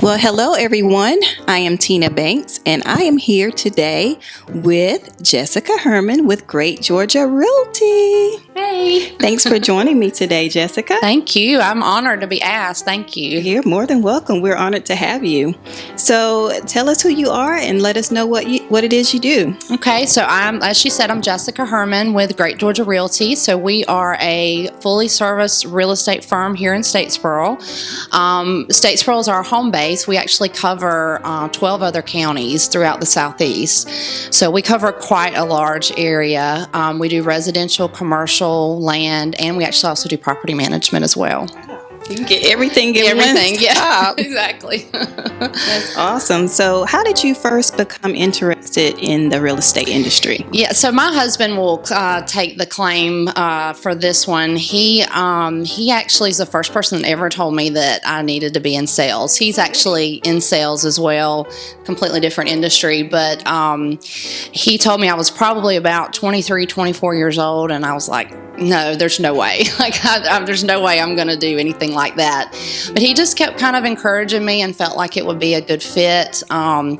Well, hello everyone. I am Tina Banks and I am here today with Jessica Herrmann with Great GA Realty. Hey. Thanks for joining me today, Jessica. Thank you. I'm honored to be asked. Thank you. You're more than welcome. We're honored to have you. So tell us who you are and let us know what it is you do. Okay, so as she said, I'm Jessica Herrmann with Great GA Realty. So we are a fully serviced real estate firm here in Statesboro. Statesboro is our home base. We actually cover 12 other counties throughout the Southeast. So we cover quite a large area. We do residential, commercial, land, and we actually also do property management as well. You can get everything in Everything, one yeah, stop. exactly. That's awesome. So how did you first become interested in the real estate industry? Yeah, so my husband will take the claim for this one. He actually is the first person that ever told me that I needed to be in sales. He's actually in sales as well, completely different industry, but he told me I was probably about 23, 24 years old, and I was like, no, there's no way. There's no way I'm going to do anything like that. But he just kept kind of encouraging me and felt like it would be a good fit.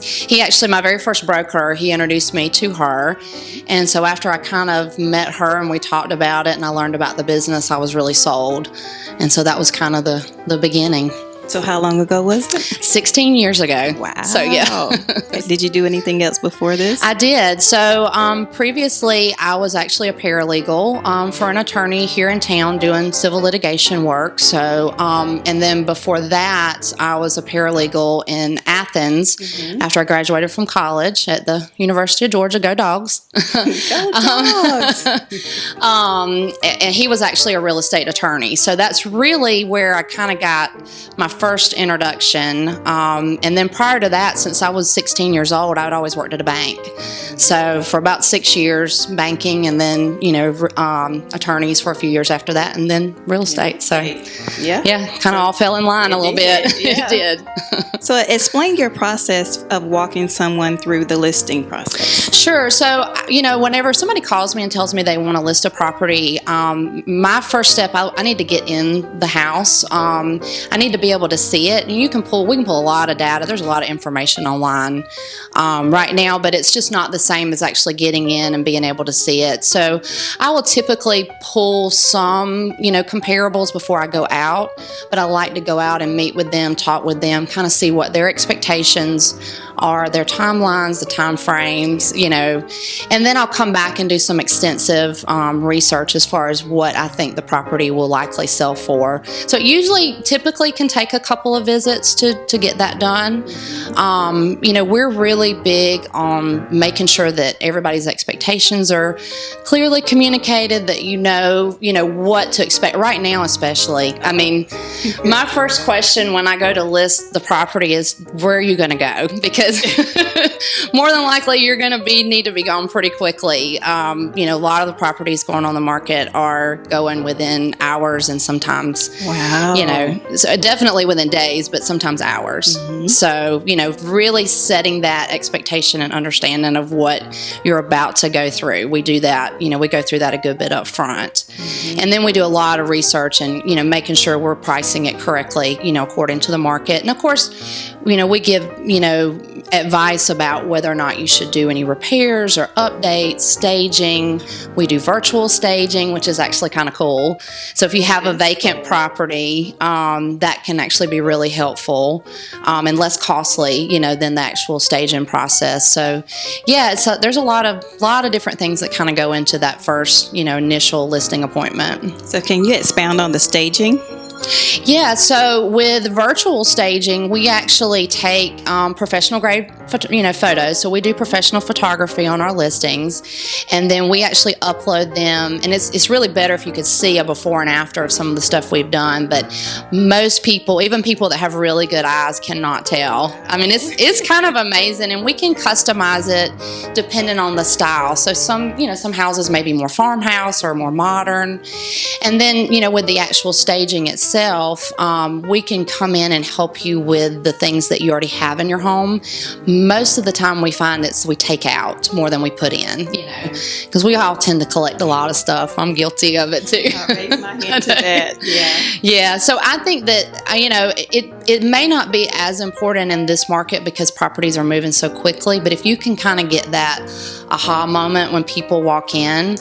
He actually, my very first broker, he introduced me to her. And so after I kind of met her and we talked about it and I learned about the business, I was really sold. And so that was kind of the beginning. So how long ago was it? 16 years ago. Wow. So yeah. Did you do anything else before this? I did. So previously I was actually a paralegal for an attorney here in town doing civil litigation work. So and then before that I was a paralegal in Athens after I graduated from college at the University of Georgia. Go Dogs. Go Dogs. And he was actually a real estate attorney. So that's really where I kind of got my first introduction. And then prior to that, since I was 16 years old, I had always worked at a bank. So for about 6 years, banking, and then, attorneys for a few years after that, and then real estate. So yeah, kind of all fell in line a little bit. Yeah. It did. So explain your process of walking someone through the listing process. Sure. So, whenever somebody calls me and tells me they want to list a property, my first step, I need to get in the house. I need to be able to see it. And we can pull a lot of data. There's a lot of information online right now, but it's just not the same as actually getting in and being able to see it. So I will typically pull some, comparables before I go out, but I like to go out and meet with them, talk with them, kind of see what their expectations are, their timelines, the time frames, and then I'll come back and do some extensive research as far as what I think the property will likely sell for. So it typically can take a couple of visits to get that done. We're really big on making sure that everybody's expectations are clearly communicated, that you know what to expect right now, especially. I mean, my first question when I go to list the property is, where are you going to go? Because more than likely you're going to need to be gone pretty quickly. A lot of the properties going on the market are going within hours and sometimes, so definitely within days, but sometimes hours. So, really setting that expectation and understanding of what you're about to go through. We do that, we go through that a good bit up front. And then we do a lot of research and, making sure we're pricing it correctly, according to the market. And of course, we give, advice about whether or not you should do any repairs or updates, staging. We do virtual staging, which is actually kind of cool. So if you have a vacant property, that can actually be really helpful and less costly, than the actual staging process. So yeah, there's a lot of different things that kind of go into that first, initial listing appointment. So can you expound on the staging? Yeah, so with virtual staging, we actually take professional grade, photos. So we do professional photography on our listings, and then we actually upload them. And it's really better if you could see a before and after of some of the stuff we've done. But most people, even people that have really good eyes, cannot tell. I mean, it's kind of amazing, and we can customize it depending on the style. So some houses may be more farmhouse or more modern, and then with the actual staging itself, we can come in and help you with the things that you already have in your home. Most of the time we find that we take out more than we put in, because we all tend to collect a lot of stuff. I'm guilty of it too. I'll raise my hand to that. Yeah. So I think that, it may not be as important in this market because properties are moving so quickly, but if you can kind of get that aha moment when people walk in,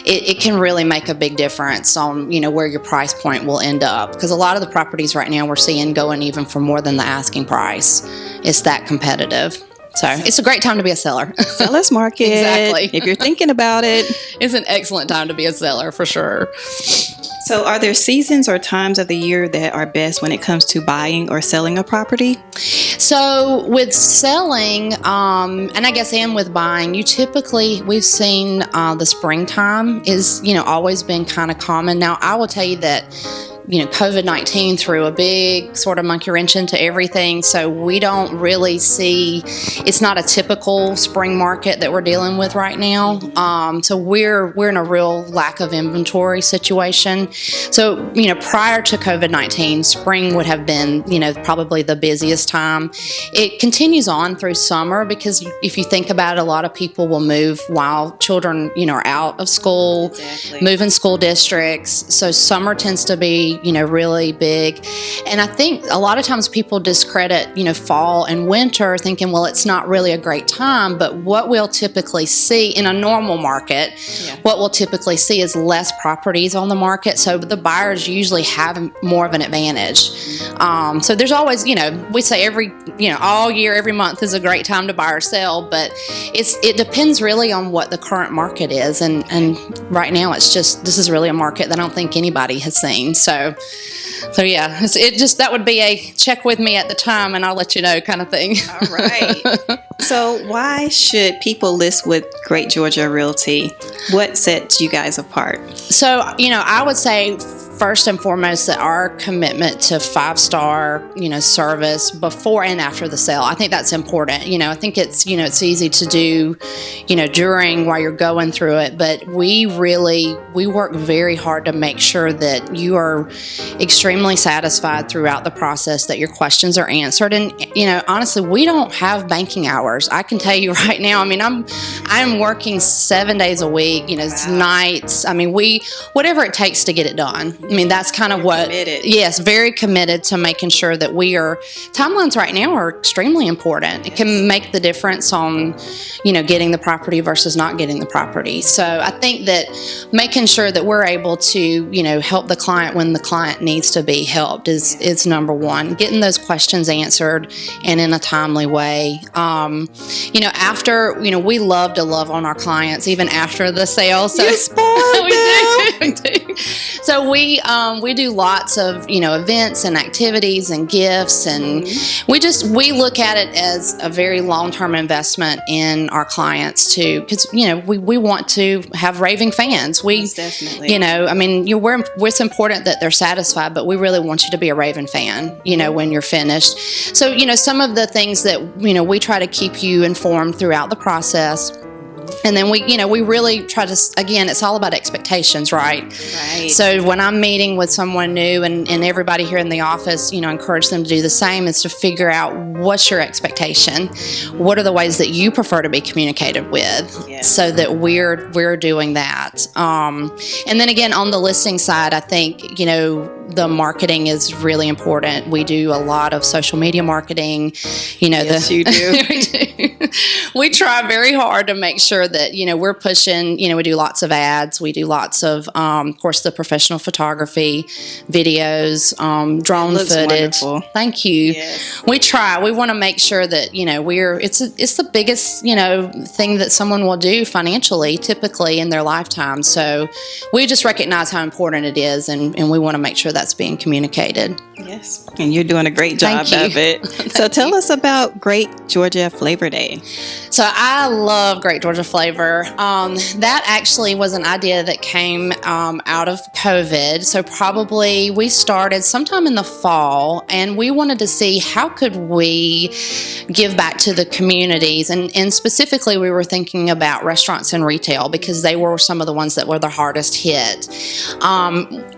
it can really make a big difference on, where your price point will end up. Because a lot of the properties right now we're seeing going even for more than the asking price. It's that competitive. So it's a great time to be a seller. Seller's market. Exactly. If you're thinking about it. It's an excellent time to be a seller for sure. So are there seasons or times of the year that are best when it comes to buying or selling a property? So with selling, and I guess and with buying, we've seen the springtime is, always been kind of common. Now, I will tell you that COVID-19 threw a big sort of monkey wrench into everything. So we don't really see, it's not a typical spring market that we're dealing with right now. So we're in a real lack of inventory situation. So, prior to COVID-19, spring would have been, probably the busiest time. It continues on through summer because if you think about it, a lot of people will move while children, are out of school, move in school districts. So summer tends to be really big. And I think a lot of times people discredit, fall and winter thinking, well, it's not really a great time. But what we'll typically see in a normal market, what we'll typically see is less properties on the market. So the buyers usually have more of an advantage. So there's always, we say all year, every month is a great time to buy or sell, but it depends really on what the current market is. And right now this is really a market that I don't think anybody has seen. So yeah, that would be a check with me at the time and I'll let you know kind of thing. All right. So why should people list with Great Georgia Realty? What sets you guys apart? So, I would say first and foremost that our commitment to 5-star, service before and after the sale. I think that's important. I think it's easy to do, during while you're going through it, but we work very hard to make sure that you are extremely satisfied throughout the process, that your questions are answered. And, honestly, we don't have banking hours. I can tell you right now, I'm working 7 days a week, it's nights. Whatever it takes to get it done. That's kind of what, committed. Yes, very committed to making sure that timelines right now are extremely important. It can make the difference on, getting the property versus not getting the property. So I think that making sure that we're able to, help the client when the client needs to be helped is number one. Getting those questions answered and in a timely way. After, we love to love on our clients even after the sale. So you spoiled we do. So we do lots of, events and activities and gifts, and we look at it as a very long-term investment in our clients too, because, we want to have raving fans. Definitely. It's important that they're satisfied, but we really want you to be a raving fan, when you're finished. So, some of the things that, we try to keep you informed throughout the process. And then we really try to, again, it's all about expectations, right? Right. So when I'm meeting with someone new and everybody here in the office, encourage them to do the same, is to figure out what's your expectation. What are the ways that you prefer to be communicated with, so that we're doing that. And then again, on the listing side, I think, the marketing is really important. We do a lot of social media marketing. Yes, you do. We do. We try very hard to make sure that, we're pushing, we do lots of ads. We do lots of course, the professional photography, videos, drone footage. Wonderful. Thank you. Yes. We try. We want to make sure that, it's the biggest, thing that someone will do financially, typically in their lifetime. So we just recognize how important it is, and we want to make sure that's being communicated. Yes. And you're doing a great job of it. So tell us about Great Georgia Flavor Day. So I love Great Georgia Flavor. That actually was an idea that came out of COVID. So probably we started sometime in the fall, and we wanted to see how could we give back to the communities. And specifically, we were thinking about restaurants and retail because they were some of the ones that were the hardest hit.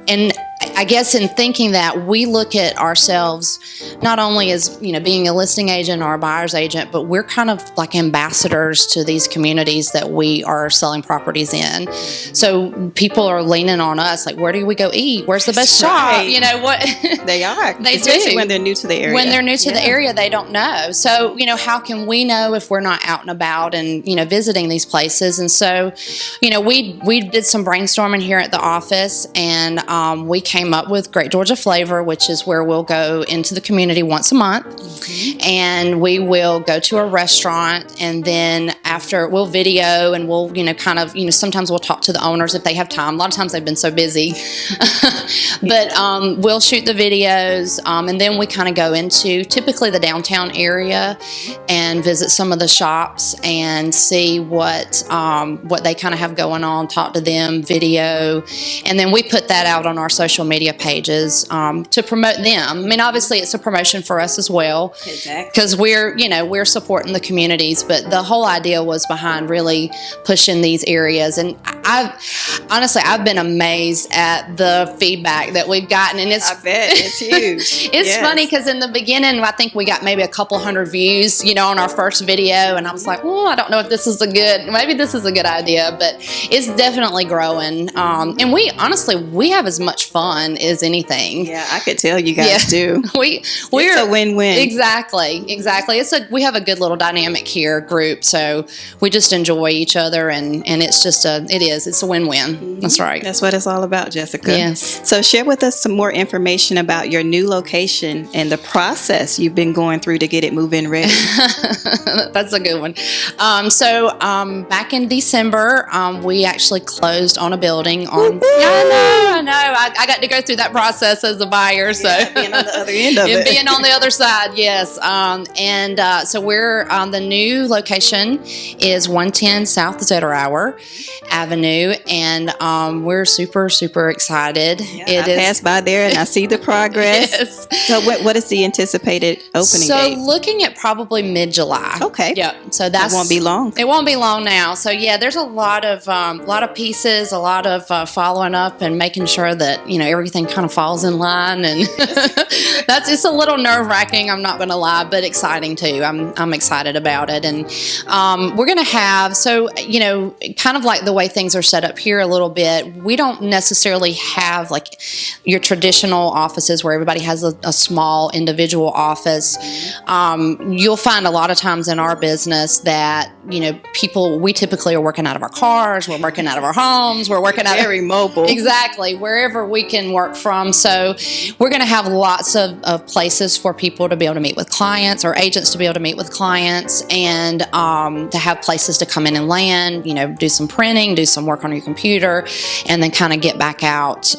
And I guess in thinking that, we look at ourselves not only as, being a listing agent or a buyer's agent, but we're kind of like ambassadors to these communities that we are selling properties in. So people are leaning on us, like, where do we go eat? Where's the best shop? You know what? They are. They Especially do. when they're new to the area. When they're new to the area, they don't know. So, how can we know if we're not out and about and, visiting these places? And so, we did some brainstorming here at the office, and we came up with Great Georgia Flavor, which is where we'll go into the community once a month. And we will go to a restaurant, and then after we'll video, and we'll, sometimes we'll talk to the owners if they have time. A lot of times they've been so busy. But we'll shoot the videos, and then we kind of go into typically the downtown area and visit some of the shops and see what they kind of have going on, talk to them, video, and then we put that out on our social media pages to promote them. I mean, obviously it's a promotion for us as well, because we're supporting the communities, but the whole idea was behind really pushing these areas. And I've been amazed at the feedback that we've gotten, and I bet it's huge. It's funny because in the beginning, I think we got maybe a couple hundred views, on our first video, and I was like, I don't know if this is maybe this is a good idea, but it's definitely growing. And we have as much fun as anything. Yeah, I could tell you guys do. We're it's a win-win. Exactly. We have a good little dynamic here, group, so we just enjoy each other, and it's a win-win. That's right. That's what it's all about, Jessica. Yes. So share with us some more information about your new location and the process you've been going through to get it move-in ready. That's a good one. Back in December, we actually closed on a building. I know. I got to go through that process as a buyer. So being on the other end of it. Being on the other side, yes. So we're the new location is 110 South Zetterauer Avenue, and we're super, super excited. I passed by there and I see the progress. Yes. So what is the anticipated opening date? So looking at probably mid-July. Okay. Yep. So that won't be long. It won't be long now. So yeah, there's a lot of pieces, a lot of following up and making sure that everything kind of falls in line, and it's a little nerve-wracking. I'm not going to lie, but exciting too. I'm excited about it, and we're going to have kind of like the way things are set up here a little bit. We don't necessarily have like your traditional offices where everybody has a small individual office. You'll find a lot of times in our business that we typically are working out of our cars, we're working out of our homes, we're working out very mobile. Exactly, wherever we can work from. So we're going to have lots of places for people to be able to meet with clients, or agents to be able to meet with clients, and to have places to come in and land, do some printing, do some work on your computer, and then kind of get back out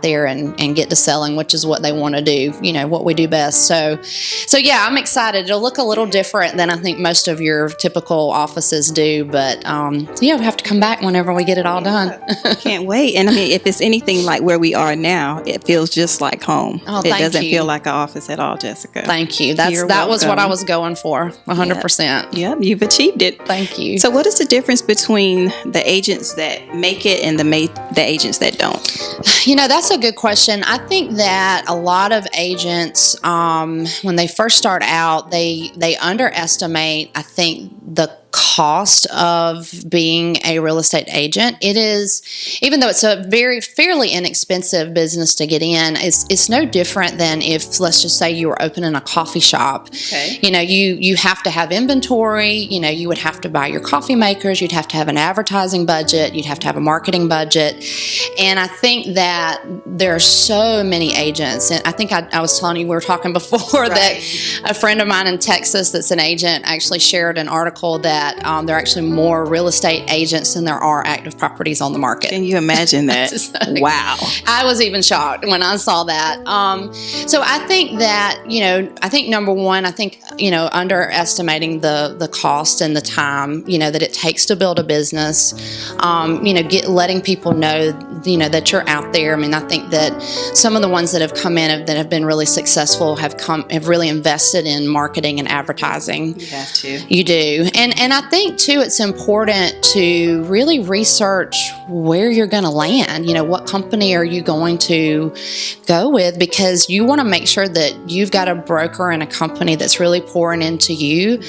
there and get to selling, which is what they want to do, what we do best. So yeah, I'm excited. It'll look a little different than I think most of your typical offices do, but we have to come back whenever we get it all done. Can't wait. And I mean, if it's anything like where we are now, it feels just like home. It doesn't feel like an office at all, Jessica. Thank you. That was what I was going for, 100%. Yep, you've achieved it. Thank you. So what is the difference between the agents that make it and the agents that don't? That's a good question. I think that a lot of agents, when they first start out, they underestimate, I think, the cost of being a real estate agent. It is, even though it's a fairly inexpensive business to get in, it's no different than if, let's just say, you were opening a coffee shop. Okay. You have to have inventory, you would have to buy your coffee makers, you'd have to have an advertising budget, you'd have to have a marketing budget. And I think that there are so many agents, and I think I was telling you, we were talking before, that a friend of mine in Texas that's an agent actually shared an article that there are actually more real estate agents than there are active properties on the market. Can you imagine that? Wow. I was even shocked when I saw that. So I think that, number one, underestimating the cost and the time, that it takes to build a business, letting people know, that you're out there. I mean, I think that some of the ones that have come in that have been really successful have really invested in marketing and advertising. You have to. You do. And I think too, it's important to really research where you're going to land. What company are you going to go with, because you want to make sure that you've got a broker and a company that's really pouring into you,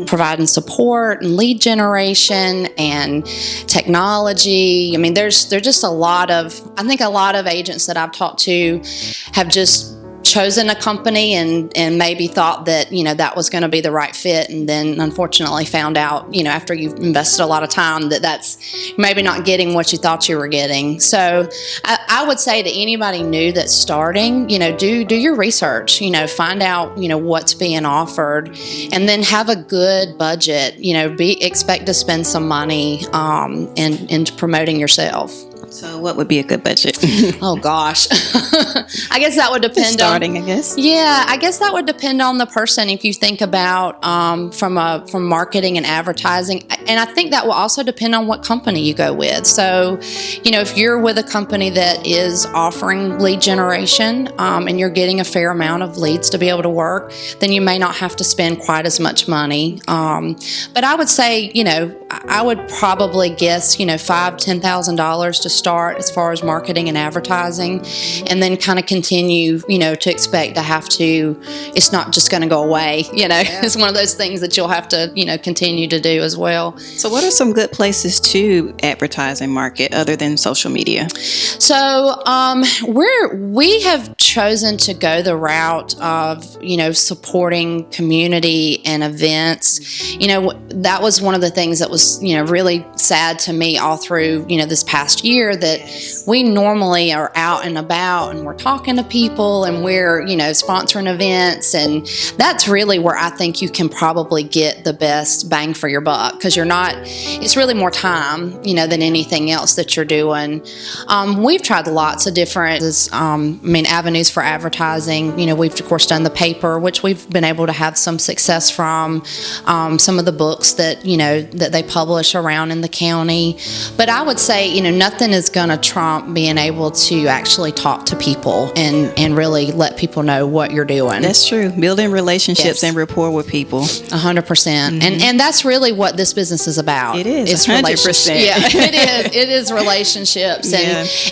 providing support and lead generation and technology. I mean, there's just I think a lot of agents that I've talked to have just chosen a company and maybe thought that that was going to be the right fit, and then unfortunately found out after you've invested a lot of time that that's maybe not getting what you thought you were getting. So I would say to anybody new that's starting, do your research, find out what's being offered, and then have a good budget. Expect to spend some money in promoting yourself. So what would be a good budget? Oh gosh. I guess that would depend starting, I guess. Yeah, I guess that would depend on the person. If you think about from marketing and advertising, and I think that will also depend on what company you go with. So, if you're with a company that is offering lead generation and you're getting a fair amount of leads to be able to work, then you may not have to spend quite as much money. But I would say, I would probably guess, $5,000-$10,000 to start as far as marketing and advertising, and then kind of continue, to expect to have to, it's not just going to go away, It's one of those things that you'll have to, continue to do as well. So what are some good places to advertise and market other than social media? So we have chosen to go the route of, supporting community and events. That was one of the things that was, really sad to me all through, this past year, that we normally are out and about and we're talking to people and we're, sponsoring events. And that's really where I think you can probably get the best bang for your buck, because it's really more time, than anything else that you're doing. We've tried lots of different, avenues for advertising. We've of course done the paper, which we've been able to have some success from, some of the books that, that they publish around in the county. But I would say, nothing is going to trump being able to actually talk to people and really let people know what you're doing. That's true. Building relationships and rapport with people. 100%. And that's really what this business is about. It is. It's 100%. Yeah, it is. It is relationships.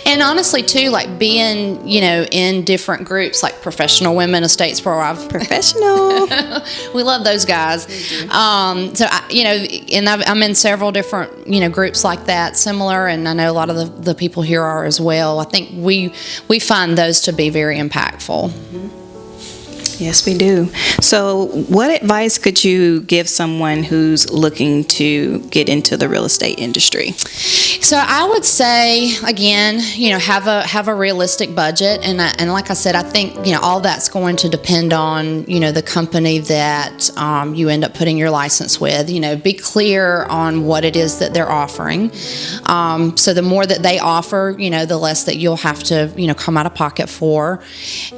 And honestly too, like being, in different groups, like Professional Women Estates Pro. Professional. We love those guys. So I'm in several different, groups like that, similar, and I know a lot of the people here are as well. I think we find those to be very impactful. Yes, we do. So what advice could you give someone who's looking to get into the real estate industry? So I would say, again, have a realistic budget. And like I said, I think, all that's going to depend on, the company that you end up putting your license with. Be clear on what it is that they're offering. So the more that they offer, the less that you'll have to, come out of pocket for.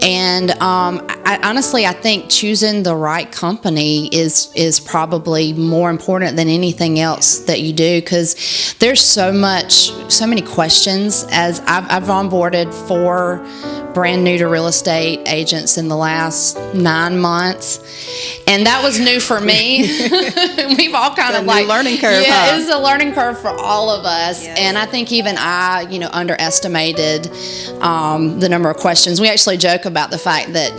And I think choosing the right company is probably more important than anything else that you do, because there's so many questions. As I've onboarded 4 brand new to real estate agents in the last 9 months, and that was new for me. We've all kind of learning curve. Yeah, it's a learning curve for all of us. Yes. And I think even I, underestimated the number of questions. We actually joke about the fact that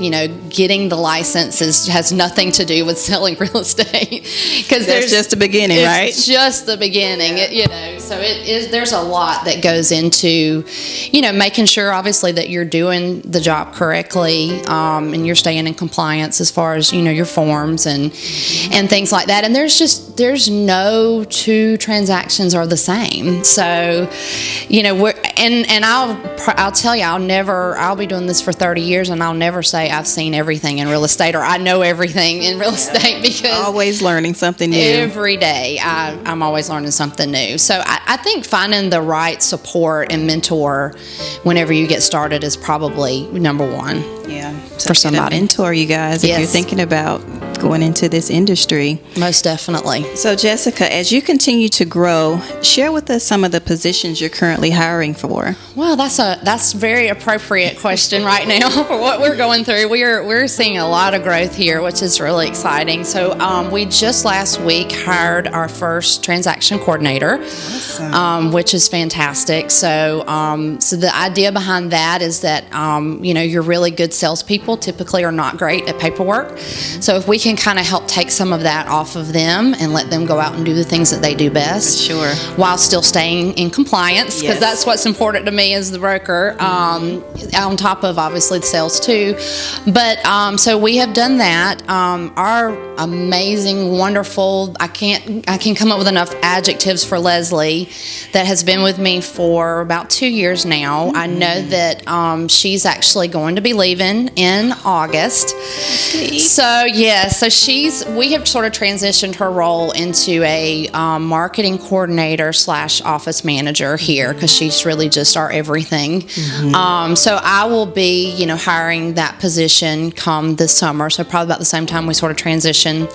getting the license has nothing to do with selling real estate, because that's just the beginning, right? It's just the beginning. So it is. There's a lot that goes into, making sure obviously that you're doing the job correctly, and you're staying in compliance as far as your forms and things like that. And there's no 2 transactions are the same. So I'll tell you, I'll be doing this for 30 years and I'll never say I've seen everything in real estate or I know everything in real estate, because always learning something new. Every day I'm always learning something new. So I think finding the right support and mentor whenever you get started is probably number one. Yeah. For somebody. Mentor, you guys, if you're thinking about going into this industry. Most definitely. So Jessica, as you continue to grow, share with us some of the positions you're currently hiring for. Well, that's a very appropriate question right now for what we're going through. We're seeing a lot of growth here, which is really exciting. So we just last week hired our first transaction coordinator, which is fantastic. So the idea behind that is that your really good salespeople typically are not great at paperwork. So if we can kind of help take some of that off of them and let them go out and do the things that they do best, sure, while still staying in compliance, because that's what's important to me as the broker, on top of obviously the sales too. But so we have done that. Our amazing, wonderful, I can come up with enough adjectives for Leslie, that has been with me for about 2 years now. I know that she's actually going to be leaving in August. So we have sort of transitioned her role into a marketing coordinator / office manager here, because she's really just our everything. So I will be hiring that position come this summer, so probably about the same time we sort of transition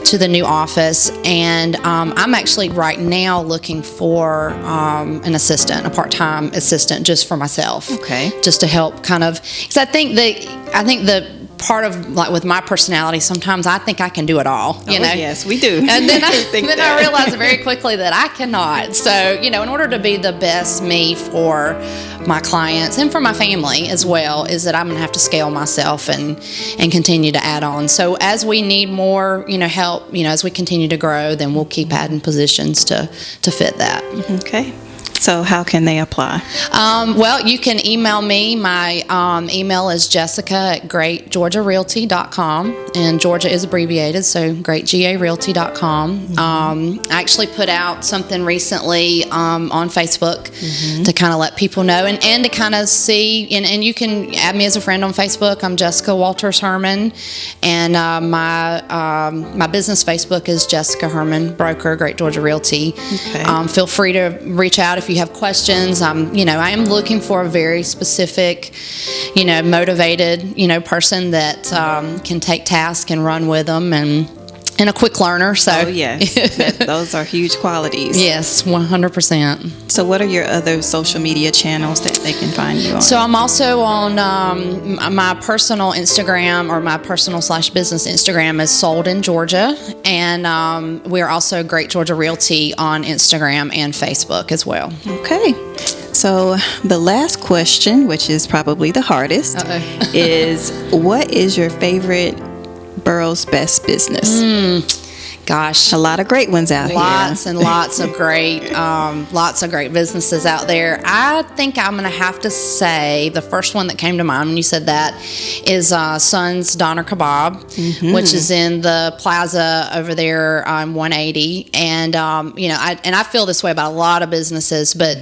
to the new office. And I'm actually right now looking for an assistant, a part-time assistant, just for myself. Okay. Just to help kind of, because I think the part of, like, with my personality, sometimes I think I can do it all, you know. Yes, we do. And then I realized very quickly that I cannot. So, in order to be the best me for my clients and for my family as well, is that I'm going to have to scale myself and continue to add on. So as we need more, help, as we continue to grow, then we'll keep adding positions to fit that. Okay. So how can they apply? Well, you can email me. My email is jessica@greatgeorgiarealty.com, and Georgia is abbreviated, so greatgarealty.com. I actually put out something recently on Facebook to kind of let people know and to kind of see, and you can add me as a friend on Facebook. I'm Jessica Walters Herrmann, and my business Facebook is Jessica Herrmann, broker, Great Georgia Realty. Okay. Feel free to reach out if you have questions. I am looking for a very specific, motivated, person that can take tasks and run with them, and a quick learner. So, oh yes, those are huge qualities. Yes, 100%. So what are your other social media channels that they can find you on? So I'm also on my personal Instagram, or my personal / business Instagram is Sold in Georgia, and we're also Great Georgia Realty on Instagram and Facebook as well. Okay. So the last question, which is probably the hardest, is what is your favorite borough's best business? Gosh, a lot of great ones out here. Lots and lots of great businesses out there. I think I'm going to have to say the first one that came to mind when you said that is Son's Doner Kebab, which is in the plaza over there on 180. And I feel this way about a lot of businesses, but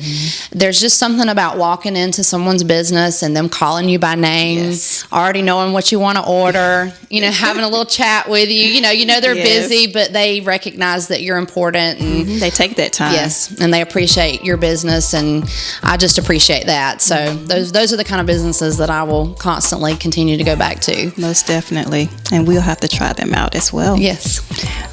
there's just something about walking into someone's business and them calling you by name, already knowing what you want to order, having a little chat with you. They're busy, but they recognize that you're important, and they take that time. Yes, and they appreciate your business, and I just appreciate that. So those are the kind of businesses that I will constantly continue to go back to. Most definitely, and we'll have to try them out as well. Yes.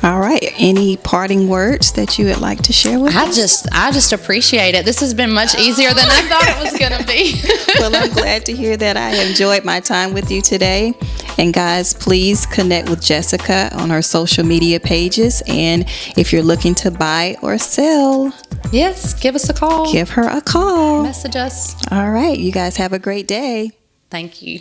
All right. Any parting words that you would like to share with us? I just appreciate it. This has been much easier than I thought it was going to be. Well, I'm glad to hear that. I enjoyed my time with you today. And guys, please connect with Jessica on her social media pages. And if you're looking to buy or sell, yes, give us a call. Give her a call. Message us. All right. You guys have a great day. Thank you.